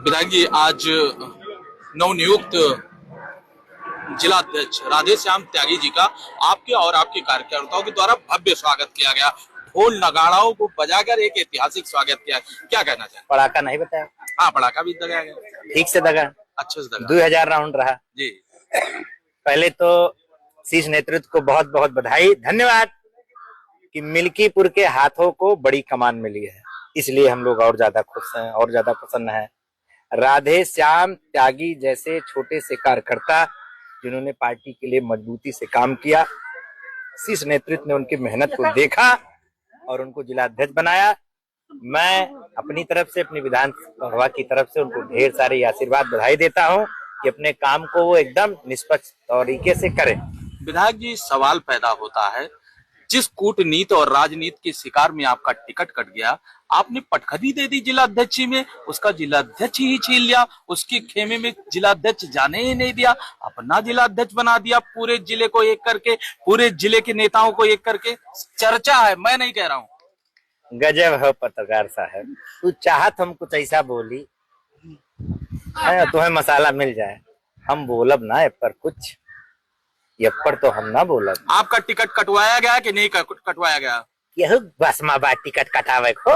विधायक जी, आज नवनियुक्त जिलाध्यक्ष राधेश्याम त्यागी जी का आपके और आपके कार्यकर्ताओं के द्वारा भव्य स्वागत किया गया। ढोल नगाड़ों को बजाकर एक ऐतिहासिक स्वागत किया। क्या कहना चाहें? पड़ाका नहीं बताया। हाँ, पड़ाका भी दगाया गया। ठीक से दगा, अच्छे से दगा। 2000 राउंड रहा जी। पहले तो शीर्ष नेतृत्व को बहुत बहुत बधाई, धन्यवाद कि मिल्कीपुर के हाथों को बड़ी कमान मिली है, इसलिए हम लोग और ज्यादा खुश हैं और ज्यादा प्रसन्न हैं। राधे श्याम त्यागी जैसे छोटे से कार्यकर्ता जिन्होंने पार्टी के लिए मजबूती से काम किया, शीर्ष नेतृत्व ने उनकी मेहनत को देखा और उनको जिलाध्यक्ष बनाया। मैं अपनी तरफ से, अपनी विधानसभा की तरफ से उनको ढेर सारे आशीर्वाद बधाई देता हूं कि अपने काम को वो एकदम निष्पक्ष तरीके से करें। विधायक जी, सवाल पैदा होता है, जिस कूटनीति और राजनीति के शिकार में आपका टिकट कट गया, आपने पटखनी दे दी जिलाध्यक्ष में, उसका जिलाध्यक्ष ही छीन लिया, उसके खेमे में जिलाध्यक्ष जाने ही नहीं दिया, अपना जिलाध्यक्ष बना दिया, पूरे जिले को एक करके, पूरे जिले के नेताओं को एक करके। चर्चा है, मैं नहीं कह रहा हूँ। गजब है पत्रकार साहब, तू चाहत हम कुछ ऐसा बोली तुम्हें मसाला मिल जाए, हम बोलब ना पर कुछ ये पर तो हम ना बोलब। आपका टिकट कटवाया गया कि नहीं कटवाया गया? यह बसमाबाद टिकट कटावे को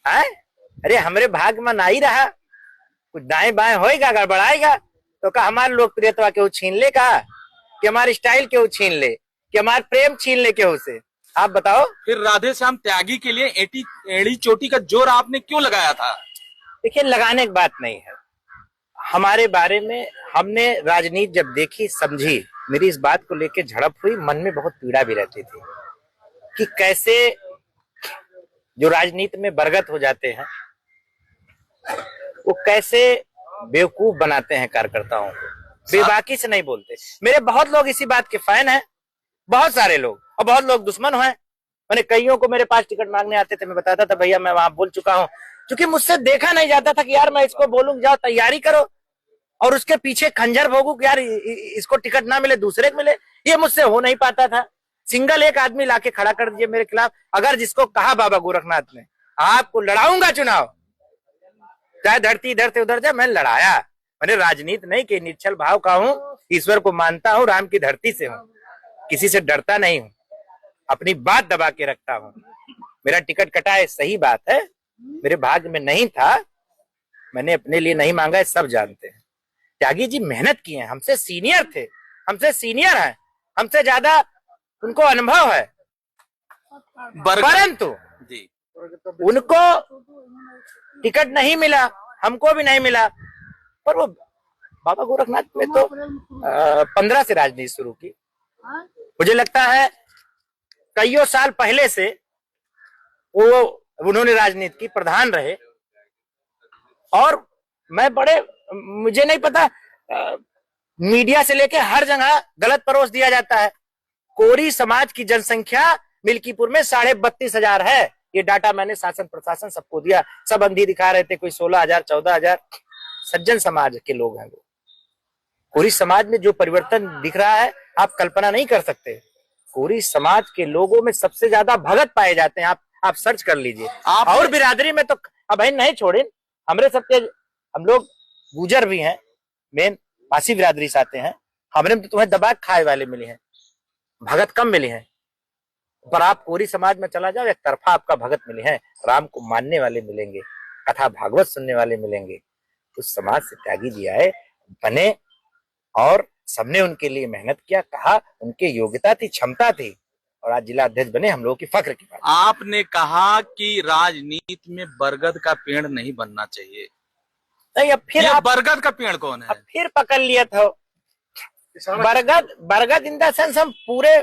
है? अरे हमरे भाग में नहीं रहा, कुछ दाएं बाएं होएगा, गड़बड़ाएगा तो का हमारी लोकप्रियता के छीन ले, का कि हमारी स्टाइल के छीन ले, कि हमारे प्रेम छीन ले के उसे? आप बताओ। फिर राधेश्याम त्यागी के लिए एड़ी चोटी का जोर आपने क्यों लगाया था? देखिए, लगाने की बात नहीं है, हमारे बारे में हमने राजनीति जब देखी समझी, मेरी इस बात को लेकर झड़प हुई, मन में बहुत पीड़ा भी रहती थी कि कैसे जो राजनीति में बरगद हो जाते हैं वो कैसे बेवकूफ बनाते हैं कार्यकर्ताओं को, बेबाकी से नहीं बोलते। मेरे बहुत लोग इसी बात के फैन हैं, बहुत सारे लोग, और बहुत लोग दुश्मन हैं। मैंने कईयों को मेरे पास टिकट मांगने आते थे, मैं बताता था भैया मैं वहां बोल चुका हूं, क्योंकि मुझसे देखा नहीं जाता था कि यार मैं इसको बोलूं, जाओ तैयारी करो और उसके पीछे खंजर भोगू कि यार इसको टिकट ना मिले दूसरे को मिले, ये मुझसे हो नहीं पाता था। सिंगल एक आदमी लाके खड़ा कर दिए मेरे खिलाफ, अगर जिसको कहा बाबा गोरखनाथ ने आपको लड़ाऊंगा चुनाव, चाहे धरती इधर से उधर जाए, मैं लड़ाया। मैंने राजनीति नहीं कि निश्चल भाव का हूं, ईश्वर को मानता हूं, राम की धरती से हूं, किसी से डरता नहीं हूं, अपनी बात दबा के रखता हूं। मेरा टिकट कटा है, सही बात है, मेरे भाग्य में नहीं था, मैंने अपने लिए नहीं मांगा है, सब जानते हैं। त्यागी जी मेहनत किए हैं, हमसे सीनियर थे, हमसे सीनियर हैं, हमसे ज्यादा उनको अनुभव है, परंतु उनको टिकट नहीं मिला, हमको भी नहीं मिला। पर वो बाबा गोरखनाथ में तो 15 से राजनीति शुरू की, मुझे लगता है कईयों साल पहले से वो उन्होंने राजनीति की, प्रधान रहे। और मैं बड़े, मुझे नहीं पता, मीडिया से लेके हर जगह गलत परोस दिया जाता है। कोरी समाज की जनसंख्या मिल्कीपुर में 32,500 है, ये डाटा मैंने शासन प्रशासन सबको दिया, सब अंधी दिखा रहे थे, कोई 16,000 14,000 सज्जन समाज के लोग हैं। वो कोरी समाज में जो परिवर्तन दिख रहा है आप कल्पना नहीं कर सकते। कोरी समाज के लोगों में सबसे ज्यादा भगत पाए जाते हैं, आप सर्च कर लीजिए। और बिरादरी में तो अब नहीं छोड़े, हमरे सबके, हम लोग गुजर भी हैं, मेन पासी बिरादरी से आते हैं, हमरे में तो तुम्हें दबा खाए वाले मिले हैं, भगत कम मिले हैं। पर आप कोरी समाज में चला जाओ, एक तरफा आपका भगत मिले हैं, राम को मानने वाले मिलेंगे, कथा भागवत सुनने वाले मिलेंगे। उस समाज से त्यागी जी आए, बने, और सबने उनके लिए मेहनत किया, कहा उनके योग्यता थी, क्षमता थी, और आज जिला अध्यक्ष बने, हम लोगों की फख्र की बात। आपने कहा कि राजनीति में बरगद का पेड़ नहीं बनना चाहिए, नहीं, अब फिर बरगद का पेड़ कौन है? अब फिर पकड़ लिया था बरगद इन द सेंस, हम पूरे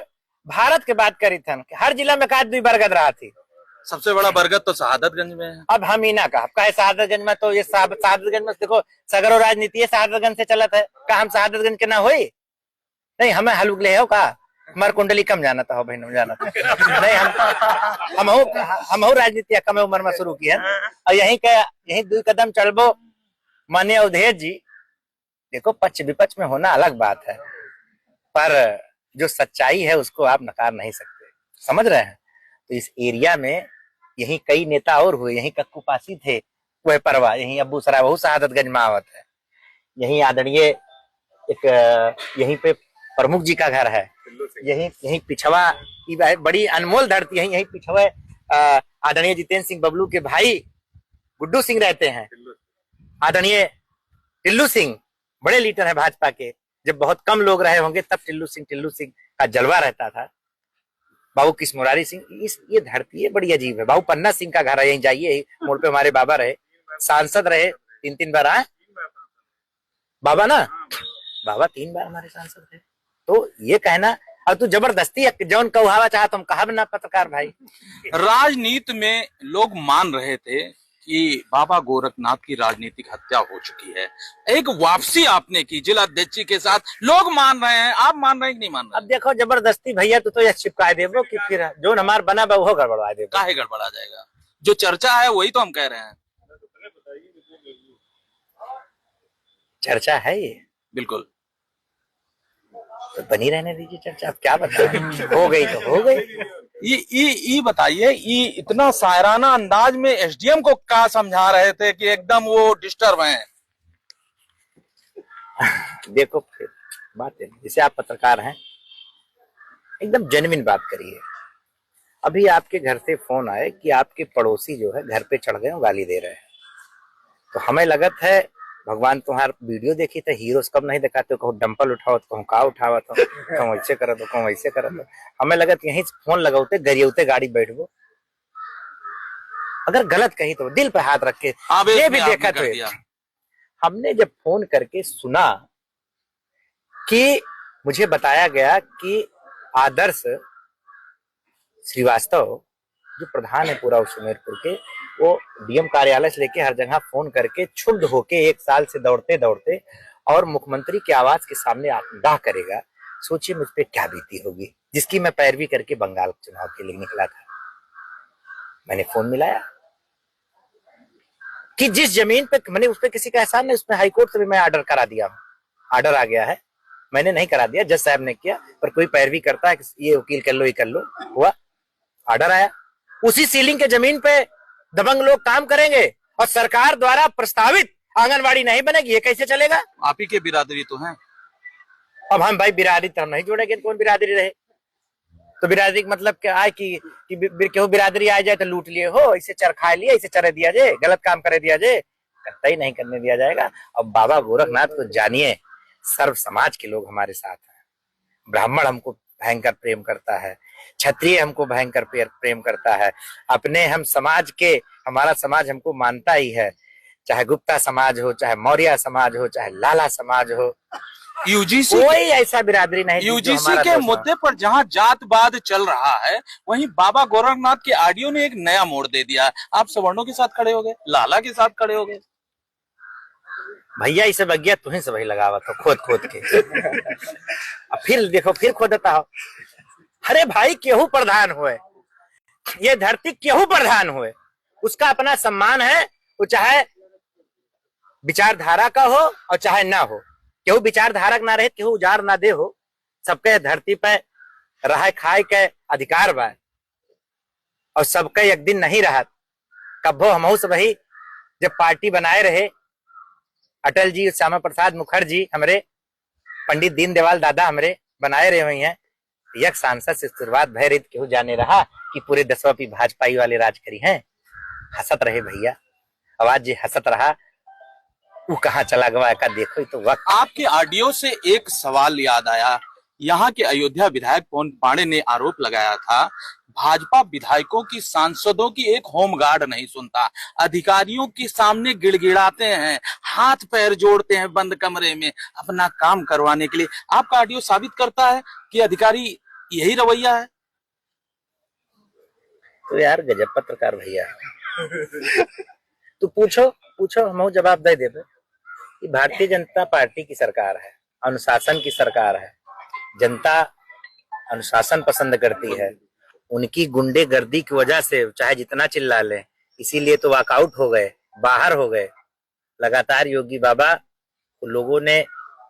भारत के बात करी थे, हर जिला में का भी बरगद रहा थी। सबसे बड़ा बरगद तो शहादतगंज में है। अब हम ही ना कहा शहादतगंज में, तो ये शहादतगंज में देखो सगरो राजनीति शहादतगंज से चलत है, का हम शहादतगंज के ना हुई? नहीं, हमें हलुक ले हो का हमार कुंडली कम जाना था, हो भाई जाना था नहीं, हम राजनीति कम उम्र में शुरू की है, और यही 2 कदम चलबो। माननीय अवधेश जी, देखो पक्ष विपक्ष में होना अलग बात है, पर जो सच्चाई है उसको आप नकार नहीं सकते, समझ रहे हैं? तो इस एरिया में यही कई नेता और हुए, यही कक्कू पासी थे, वह परवा, यहीं अब्बू सराय वहू शहादतगंज में आवत है। यहीं आदरणीय एक यहीं पे प्रमुख जी का घर है, यहीं यहीं पिछवा की बड़ी अनमोल धरती है। यहीं पिछवा आदरणीय जितेंद्र सिंह बबलू के भाई गुड्डू सिंह रहते हैं। आदरणीय टिल्लू सिंह बड़े लीडर है भाजपा के। जब बहुत कम लोग रहे होंगे तब टिल्लू सिंह का जलवा रहता था। बाबू कृष्ण मुरारी सिंह, इस ये धरती है बड़ी अजीब है। बाबू पन्ना सिंह का घर है, यहीं जाइए, मोड़ पे हमारे बाबा रहे, सांसद रहे, 3 बार आए बाबा ना, बाबा 3 बार हमारे सांसद थे। तो ये कहना, और तू जबरदस्ती जौन कहावा चाह तुम कहा ना पत्रकार भाई। राजनीति में लोग मान रहे थे कि बाबा गोरखनाथ की राजनीतिक हत्या हो चुकी है, एक वापसी आपने की जिला अध्यक्ष के साथ, लोग मान रहे हैं, आप मान रहे हैं कि नहीं मान रहे? अब देखो जबरदस्ती भैया तू तो यह चिपका देवो कि फिर जो हमार बना वो गड़बड़ा देवो। काहे गड़बड़ा जाएगा? जो चर्चा है वही तो हम कह रहे हैं। चर्चा है ये, बिल्कुल। तो बनी रहने दीजिए चर्चा, अब क्या बताएं। हो गई तो हो गई। ये बताइए, ये इतना शायराना अंदाज में एसडीएम को क्या समझा रहे थे कि एकदम वो डिस्टर्ब हैं? देखो फिर बात है, जैसे आप पत्रकार हैं एकदम जेन्युइन बात करिए। अभी आपके घर से फोन आए कि आपके पड़ोसी जो है घर पे चढ़ गए और गाली दे रहे हैं, तो हमें लगत है भगवान तुम्हार वीडियो देखी तो हीरोज कब नहीं दिखाते, कहो डंपल उठाओ तो कहूँ का उठावा तो कहूँ ऐसे करो तो कहूँ ऐसे करो तो। हमें लगत यहीं फोन लगाते गरियौते गाड़ी बैठबो, अगर गलत कही तो दिल पे हाथ रख के ये भी देखा तो। हमने जब फोन करके सुना कि मुझे बताया गया कि आदर्श श्रीवास्तव जो प्रधान है पूरा सुमेरपुर के, वो डीएम कार्यालय से लेके हर जगह फोन करके क्षुब्ध होके 1 साल से दौड़ते दौड़ते और मुख्यमंत्री के आवाज के सामने आगाह करेगा। सोचिए मुझ पे क्या बीती होगी, जिसकी मैं पैरवी करके बंगाल चुनाव के लिए निकला था। मैंने फोन मिलाया कि जिस जमीन पे मैंने, उस पर किसी का एहसान नहीं, उसमें हाईकोर्ट से भी मैं ऑर्डर करा दिया हूँ, ऑर्डर आ गया है, मैंने नहीं करा दिया, जज साहब ने किया। पर कोई पैरवी करता है कि ये वकील कर लो ये कर लो, हुआ ऑर्डर आया। उसी सीलिंग के जमीन पे दबंग लोग काम करेंगे और सरकार द्वारा प्रस्तावित आंगनवाड़ी नहीं बनेगी, ये कैसे चलेगा? आप ही के बिरादरी तो हैं। अब हम भाई बिरादरी तो हम नहीं जोड़ेंगे, कौन बिरादरी रहे? तो बिरादरी का मतलब क्या है कि केहू बिरादरी आ जाए तो लूट लिए हो, इसे चरखा लिए, इसे चरे दिया जाए, गलत काम करे दिया जाए, कतई नहीं करने दिया जाएगा। अब बाबा गोरखनाथ को जानिए, सर्व समाज के लोग हमारे साथ हैं। ब्राह्मण हमको भयंकर प्रेम करता है, क्षत्रिय हमको भयंकर प्रेम करता है, अपने हम समाज के, हमारा समाज हमको मानता ही है, चाहे गुप्ता समाज हो, चाहे मौर्य समाज हो, चाहे लाला समाज हो। यूजीसी कोई ऐसा बिरादरी नहीं। यूजीसी के मुद्दे पर जहां जातवाद चल रहा है, वहीं बाबा गोरखनाथ के ऑडियो ने एक नया मोड़ दे दिया। आप सवर्णों के साथ खड़े हो गए, लाला के साथ खड़े हो गए। भैया इसे बगिया तुम्हें से वही लगावा तो खोद खोद के अब फिर देखो फिर खोदता हो। अरे भाई केहू प्रधान हुए, ये धरती केहू प्रधान हुए, उसका अपना सम्मान है, वो चाहे विचारधारा का हो और चाहे ना हो। केहू विचारधारक ना रहे, केहू उजार ना दे हो, सबके धरती पे रहे खाए के अधिकार बा, और सबके एक दिन नहीं रहा। कब्बो हमहू से वही जब पार्टी बनाए रहे अटल जी, श्यामा प्रसाद मुखर्जी, हमरे पंडित दीनदयाल दादा हमरे बनाए रहे हुई हैं, एक सांसद से शुरुआत भय रही, केहू जाने रहा कि पूरे 10वीं भाजपाई वाले राज करी हैं। हंसत रहे भैया, आवाज जी हंसत रहा, वो कहाँ चला गया का देखो तो वक्त। आपके ऑडियो से एक सवाल याद आया। यहाँ के अयोध्या विधायक पवन पांडे ने आरोप लगाया था, भाजपा विधायकों की, सांसदों की एक होमगार्ड नहीं सुनता, अधिकारियों के सामने गिड़गिड़ाते हैं, हाथ पैर जोड़ते हैं बंद कमरे में अपना काम करवाने के लिए। आपका ऑडियो साबित करता है कि अधिकारी यही रवैया है। तो यार गजब पत्रकार भैया तो पूछो हम जवाब दे देते कि भारतीय जनता पार्टी की सरकार है, अनुशासन की सरकार है, जनता अनुशासन पसंद करती है। उनकी गुंडेगर्दी की वजह से चाहे जितना चिल्ला ले, इसीलिए तो वॉकआउट हो गए, बाहर हो गए। लगातार योगी बाबा लोगों ने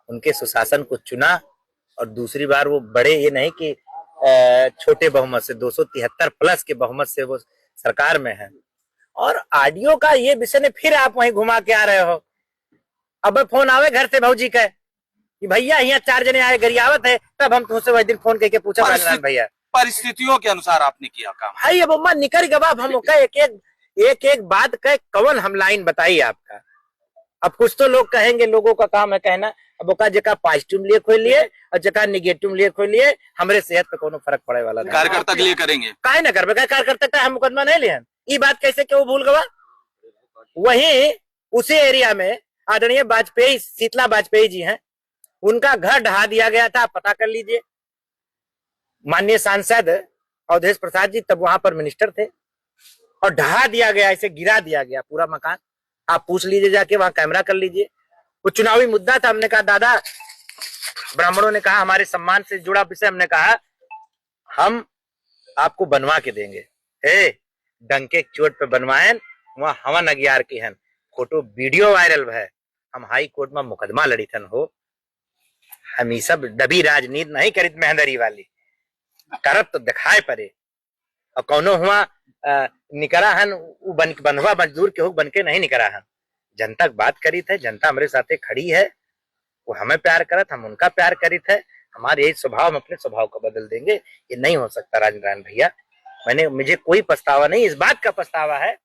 उनके सुशासन को चुना, और दूसरी बार वो बड़े, ये नहीं कि छोटे बहुमत से, 273 प्लस के बहुमत से वो सरकार में है, और ऑडियो का ये विषय ने फिर आप वहीं घुमा के आ रहे हो। अब फोन आवे घर से भौजी का कि भैया यहाँ 4 जने आए गरियावत है, तब हम तुमसे वही दिन फोन करके पूछा भैया। परिस्थितियों के अनुसार आपने किया काम। भाई अब अम्मा निकल गवा, हम एक बात कह कौन हम लाइन बताइए आपका। अब कुछ तो लोग कहेंगे, लोगों का काम है कहना। अब ओका जका पॉजिटिव लिए खोल लिए और जका निगेटिव लिए खोल लिए, हमरे सेहत पे कोनो फर्क पड़े वाला नहीं। कार्यकर्ता के लिए करेंगे, काहे ना करबे, कार्यकर्ता का हम मुकदमा नहीं लिया। ये बात कैसे क्यों भूल गवा। वहीं उसी एरिया में आदरणीय वाजपेयी, शीतला वाजपेयी जी हैं, उनका घर ढहा दिया गया था, आप पता कर लीजिए। माननीय सांसद अवधेश प्रसाद जी तब वहां पर मिनिस्टर थे, और ढहा दिया गया, ऐसे गिरा दिया गया पूरा मकान। आप पूछ लीजिए जाके, वहां कैमरा कर लीजिए। वो चुनावी मुद्दा था। हमने कहा दादा, ब्राह्मणों ने कहा हमारे सम्मान से जुड़ा विषय, हमने कहा हम आपको बनवा के देंगे। डंके चोट पे बनवाएं, वहां हवन अगियार की हन, फोटो वीडियो वायरल है। हम हाई कोर्ट में मुकदमा लड़ी थन हो। हम ये सब दबी राजनीति नहीं करित मेहंदरी वाली, करत तो दिखाए पड़े। और कौनो हुआ निकरा हन बनवा मजदूर के हो, बनके नहीं निकरा हन। जनता बात करी थे, जनता हमारे साथे खड़ी है, वो हमें प्यार करत, हम उनका प्यार करी थे। हमारे यही स्वभाव, हम अपने स्वभाव को बदल देंगे, ये नहीं हो सकता राजनारायण भैया। मुझे कोई पछतावा नहीं, इस बात का पछतावा है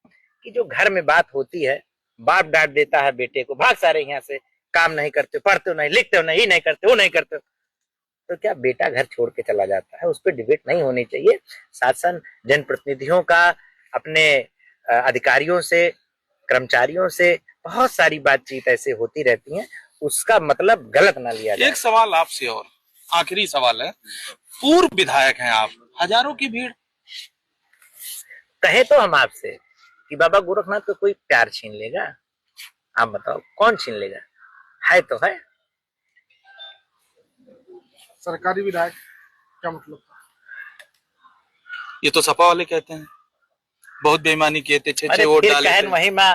कि जो घर में बात होती है, बाप डांट देता है बेटे को, भाग सारे यहाँ से, काम नहीं करते, पढ़ते हो नहीं, लिखते हो नहीं, नहीं करते वो नहीं करते, तो क्या बेटा घर छोड़ के चला जाता है। उस पर डिबेट नहीं होनी चाहिए। साथ साथ जनप्रतिनिधियों का अपने अधिकारियों से, कर्मचारियों से बहुत सारी बातचीत ऐसे होती रहती है, उसका मतलब गलत ना लिया जाए। एक सवाल आपसे और आखिरी सवाल है, पूर्व विधायक हैं आप, हजारों की भीड़, कहे तो हम आपसे कि बाबा गोरखनाथ को कोई प्यार छीन लेगा? आप बताओ कौन छीन लेगा? है तो है। सरकारी विधायक क्या मतलब? ये तो सपा वाले कहते हैं बहुत बेईमानी किए थे, 6 वोट डाले थे। वही माँ,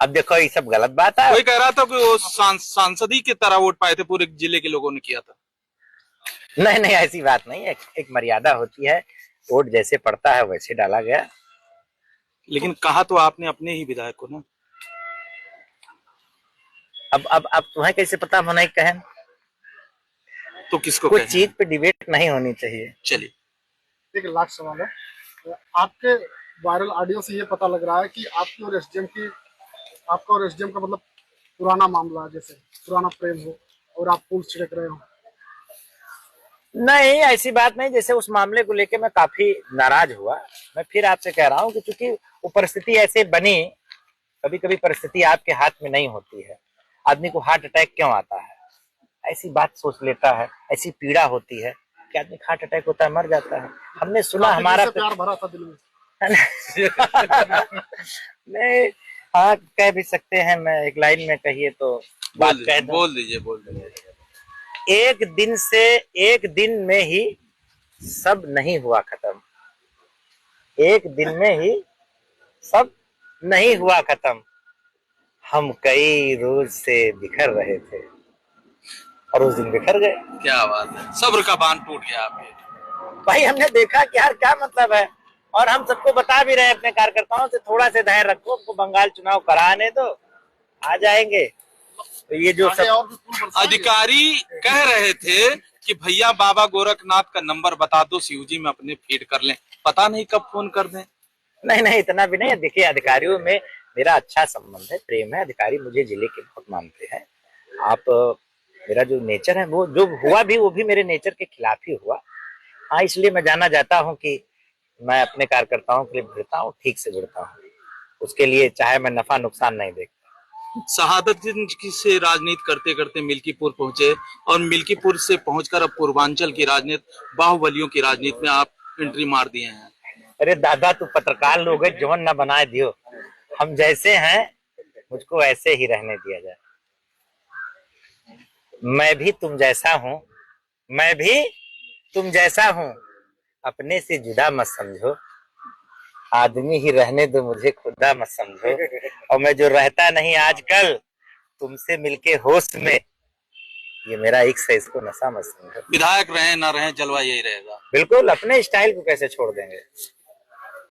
अब देखो ये सब गलत बात है। कोई कह रहा था कि वो सांसद ही की तरह वोट पाए थे, पूरे जिले के लोगों ने किया था। नहीं नहीं, ऐसी बात नहीं है। एक मर्यादा होती है, वोट जैसे पड़ता है वैसे डाला गया। लेकिन कहा तो आपने अपने ही विधायक को ना। अब तुम्हें कैसे पता हम नहीं कहें? तो किसको कुछ चीज पे डिबेट नहीं होनी चाहिए। चलिए, एक लास्ट सवाल है, आपके वायरल ऑडियो से ये पता लग रहा है कि आपकी और एसडीएम की, आपका और एसडीएम का मतलब पुराना मामला है, जैसे पुराना प्रेम हो और आप पुल छिड़क रहे हो। नहीं, ऐसी बात नहीं। जैसे उस मामले को लेके मैं काफी नाराज हुआ। मैं फिर आपसे कह रहा हूँ कि चूंकि वो परिस्थिति ऐसे बनी, कभी कभी परिस्थिति आपके हाथ में नहीं होती है। आदमी को हार्ट अटैक क्यों आता है, ऐसी बात सोच लेता है, ऐसी पीड़ा होती है कि आदमी हार्ट अटैक होता है, मर जाता है। हमने सुना हमारा प्यार भरा था दिल में। नहीं, हाँ कह भी सकते हैं। मैं एक लाइन में कहिए तो बात कह दूं। बोल दीजिए। एक दिन में ही सब नहीं हुआ खत्म। एक दिन में ही सब नहीं हुआ खत्म। हम कई रोज से बिखर रहे थे और उस दिन बिखर गए। क्या बात है, सब्र का बांध टूट गया आपके। भाई हमने देखा कि यार क्या मतलब है, और हम सबको बता भी रहे अपने कार्यकर्ताओं से, थोड़ा से धैर्य रखो, हमको बंगाल चुनाव कराने दो, आ जाएंगे। तो ये जो सब अधिकारी कह रहे थे कि भैया बाबा गोरखनाथ का नंबर बता दो, शिवजी में अपने फीड कर लें, पता नहीं कब फोन कर दें। नहीं, इतना भी नहीं। देखिए, अधिकारियों में मेरा अच्छा संबंध है, प्रेम है। अधिकारी मुझे जिले के बहुत मानते हैं। मेरा जो नेचर है, वो जो हुआ भी, वो भी मेरे नेचर के खिलाफ ही हुआ। हाँ, इसलिए मैं जाना चाहता हूँ कि मैं अपने कार्यकर्ताओं के लिए भिड़ता हूँ, ठीक से भिड़ता हूँ। उसके लिए चाहे मैं नफा नुकसान नहीं देखता। शहादतगंज से राजनीति करते करते मिल्कीपुर पहुंचे, और मिल्कीपुर से पहुंचकर अब पूर्वांचल की राजनीति, बाहुबलियों की राजनीति में आप एंट्री मार दिए हैं। अरे दादा, तू पत्रकार लोग है, जवन न बनाए दियो। हम जैसे हैं मुझको ऐसे ही रहने दिया जाए। मैं भी तुम जैसा हूँ, मैं भी तुम जैसा हूँ। अपने से जुदा मत समझो, आदमी ही रहने दो, मुझे खुदा मत समझो। और मैं जो रहता नहीं आजकल तुमसे मिलके होश में, ये मेरा इक्स है, इसको नशा मत समझो। विधायक रहे ना रहे, जलवा यही रहेगा। बिल्कुल, अपने स्टाइल को कैसे छोड़ देंगे।